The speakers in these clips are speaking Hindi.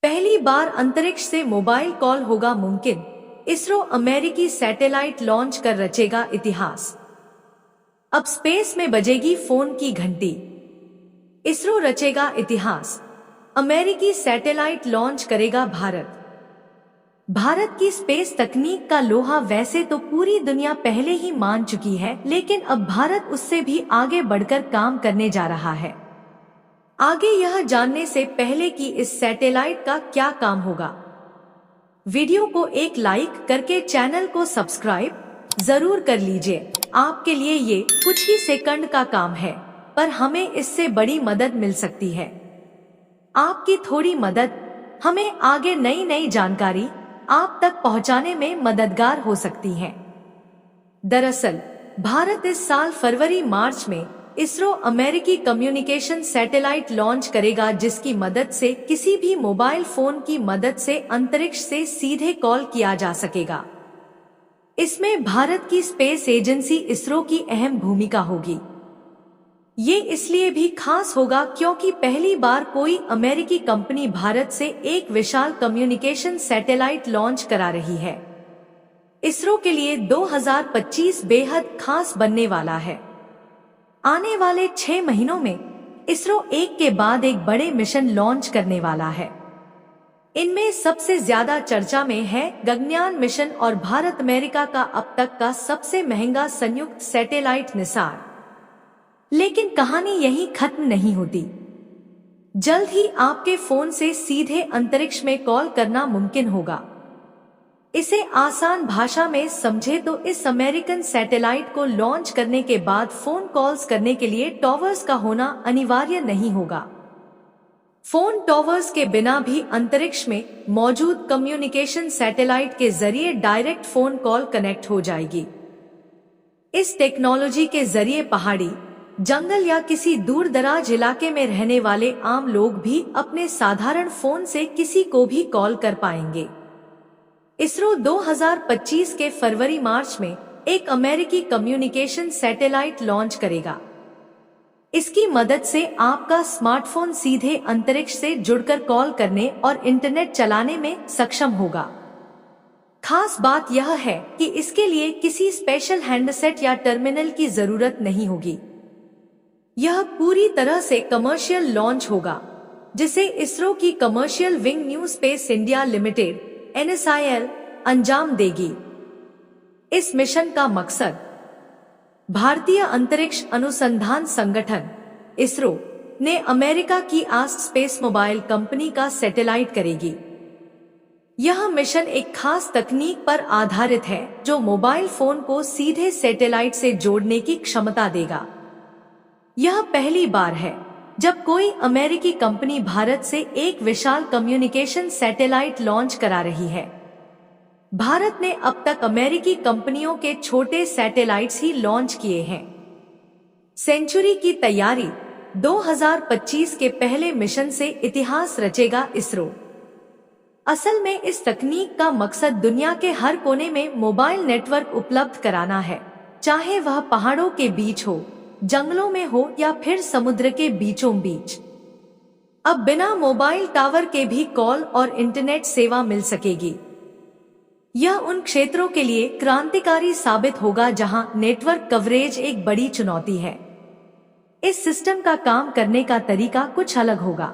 पहली बार अंतरिक्ष से मोबाइल कॉल होगा मुमकिन। इसरो अमेरिकी सैटेलाइट लॉन्च कर रचेगा इतिहास। अब स्पेस में बजेगी फोन की घंटी। इसरो रचेगा इतिहास। अमेरिकी सैटेलाइट लॉन्च करेगा भारत। भारत की स्पेस तकनीक का लोहा वैसे तो पूरी दुनिया पहले ही मान चुकी है, लेकिन अब भारत उससे भी आगे बढ़कर काम करने जा रहा है। आगे यह जानने से पहले कि इस सैटेलाइट का क्या काम होगा, वीडियो को एक लाइक करके चैनल को सब्सक्राइब जरूर कर लीजिए। आपके लिए ये कुछ ही सेकंड का काम है, पर हमें इससे बड़ी मदद मिल सकती है। आपकी थोड़ी मदद हमें आगे नई नई जानकारी आप तक पहुंचाने में मददगार हो सकती है। दरअसल भारत इस साल फरवरी मार्च में इसरो अमेरिकी कम्युनिकेशन सैटेलाइट लॉन्च करेगा, जिसकी मदद से किसी भी मोबाइल फोन की मदद से अंतरिक्ष से सीधे कॉल किया जा सकेगा। इसमें भारत की स्पेस एजेंसी इसरो की अहम भूमिका होगी। ये इसलिए भी खास होगा क्योंकि पहली बार कोई अमेरिकी कंपनी भारत से एक विशाल कम्युनिकेशन सैटेलाइट लॉन्च करा रही है। इसरो के लिए 2025 बेहद खास बनने वाला है। आने वाले 6 महीनों में इसरो एक के बाद एक बड़े मिशन लॉन्च करने वाला है। इनमें सबसे ज्यादा चर्चा में है गगनयान मिशन और भारत अमेरिका का अब तक का सबसे महंगा संयुक्त सैटेलाइट निसार। लेकिन कहानी यहीं खत्म नहीं होती। जल्द ही आपके फोन से सीधे अंतरिक्ष में कॉल करना मुमकिन होगा। इसे आसान भाषा में समझे तो इस अमेरिकन सैटेलाइट को लॉन्च करने के बाद फोन कॉल्स करने के लिए टॉवर्स का होना अनिवार्य नहीं होगा। फोन टॉवर्स के बिना भी अंतरिक्ष में मौजूद कम्युनिकेशन सैटेलाइट के जरिए डायरेक्ट फोन कॉल कनेक्ट हो जाएगी। इस टेक्नोलॉजी के जरिए पहाड़ी, जंगल या किसी दूर दराज इलाके में रहने वाले आम लोग भी अपने साधारण फोन से किसी को भी कॉल कर पाएंगे। इसरो 2025 के फरवरी मार्च में एक अमेरिकी कम्युनिकेशन सैटेलाइट लॉन्च करेगा। इसकी मदद से आपका स्मार्टफोन सीधे अंतरिक्ष से जुड़कर कॉल करने और इंटरनेट चलाने में सक्षम होगा। खास बात यह है कि इसके लिए किसी स्पेशल हैंडसेट या टर्मिनल की जरूरत नहीं होगी। यह पूरी तरह से कमर्शियल लॉन्च होगा, जिसे इसरो की commercial wing new space India limited NSIL अंजाम देगी। इस मिशन का मकसद भारतीय अंतरिक्ष अनुसंधान संगठन इसरो ने अमेरिका की आस्क स्पेस मोबाइल कंपनी का सैटेलाइट करेगी। यह मिशन एक खास तकनीक पर आधारित है जो मोबाइल फोन को सीधे सैटेलाइट से जोड़ने की क्षमता देगा। यह पहली बार है जब कोई अमेरिकी कंपनी भारत से एक विशाल कम्युनिकेशन सैटेलाइट लॉन्च करा रही है। भारत ने अब तक अमेरिकी कंपनियों के छोटे सैटेलाइट्स ही लॉन्च किए हैं। सेंचुरी की तैयारी 2025 के पहले मिशन से इतिहास रचेगा इसरो। असल में इस तकनीक का मकसद दुनिया के हर कोने में मोबाइल नेटवर्क उपलब्ध कराना है, चाहे वह पहाड़ों के बीच हो, जंगलों में हो या फिर समुद्र के बीचों बीच। अब बिना मोबाइल टावर के भी कॉल और इंटरनेट सेवा मिल सकेगी। यह उन क्षेत्रों के लिए क्रांतिकारी साबित होगा जहां नेटवर्क कवरेज एक बड़ी चुनौती है। इस सिस्टम का काम करने का तरीका कुछ अलग होगा।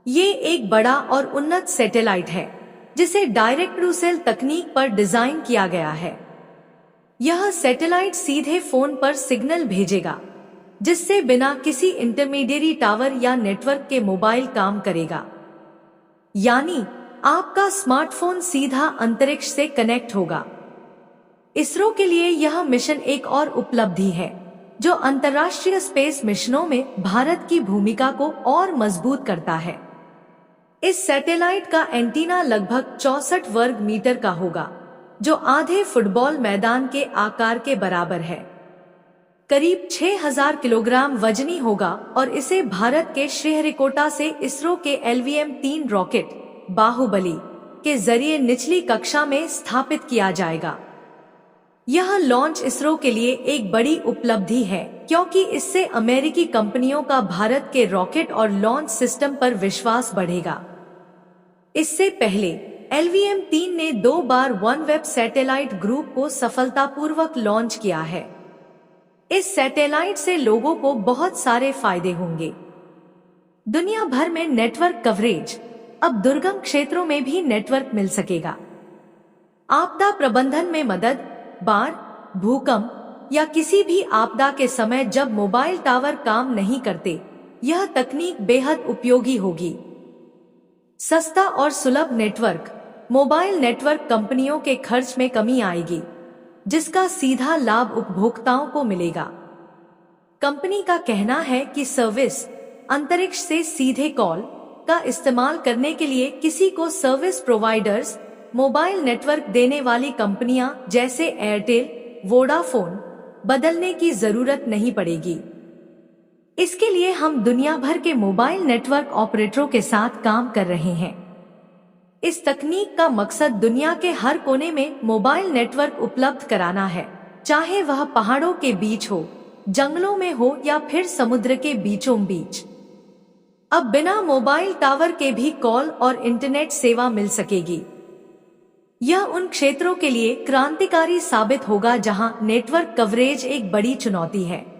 ये एक बड़ा और उन्नत सैटेलाइट है जिसे डायरेक्ट टू सेल तकनीक पर डिजाइन किया गया है। यह सैटेलाइट सीधे फोन पर सिग्नल भेजेगा, जिससे बिना किसी इंटरमीडिएरी टावर या नेटवर्क के मोबाइल काम करेगा। यानी आपका स्मार्टफोन सीधा अंतरिक्ष से कनेक्ट होगा। इसरो के लिए यह मिशन एक और उपलब्धि है जो अंतर्राष्ट्रीय स्पेस मिशनों में भारत की भूमिका को और मजबूत करता है। इस सैटेलाइट का एंटीना लगभग 64 वर्ग मीटर का होगा, जो आधे फुटबॉल मैदान के आकार के बराबर है। करीब 6000 किलोग्राम वजनी होगा और इसे भारत के श्रीहरिकोटा से इसरो के LVM-3 रॉकेट बाहुबली के जरिए निचली कक्षा में स्थापित किया जाएगा। यह लॉन्च इसरो के लिए एक बड़ी उपलब्धि है क्योंकि इससे अमेरिकी कंपनियों का भारत के रॉकेट और लॉन्च सिस्टम पर विश्वास बढ़ेगा। इससे पहले LVM-3 ने 2 बार OneWeb सैटेलाइट ग्रुप को सफलतापूर्वक लॉन्च किया है। इस सैटेलाइट से लोगों को बहुत सारे फायदे होंगे। दुनिया भर में नेटवर्क कवरेज, अब दुर्गम क्षेत्रों में भी नेटवर्क मिल सकेगा। आपदा प्रबंधन में मदद, बाढ़, भूकंप या किसी भी आपदा के समय जब मोबाइल टावर काम नहीं करते, यह तकनीक बेहद उपयोगी होगी। सस्ता और सुलभ नेटवर्क, मोबाइल नेटवर्क कंपनियों के खर्च में कमी आएगी, जिसका सीधा लाभ उपभोक्ताओं को मिलेगा। कंपनी का कहना है कि सर्विस अंतरिक्ष से सीधे कॉल का इस्तेमाल करने के लिए किसी को सर्विस प्रोवाइडर्स, मोबाइल नेटवर्क देने वाली कंपनियां जैसे एयरटेल, वोडाफोन बदलने की जरूरत नहीं पड़ेगी। इसके लिए हम दुनिया भर के मोबाइल नेटवर्क ऑपरेटरों के साथ काम कर रहे हैं। इस तकनीक का मकसद दुनिया के हर कोने में मोबाइल नेटवर्क उपलब्ध कराना है, चाहे वह पहाड़ों के बीच हो, जंगलों में हो या फिर समुद्र के बीचों बीच। अब बिना मोबाइल टावर के भी कॉल और इंटरनेट सेवा मिल सकेगी। यह उन क्षेत्रों के लिए क्रांतिकारी साबित होगा जहां नेटवर्क कवरेज एक बड़ी चुनौती है।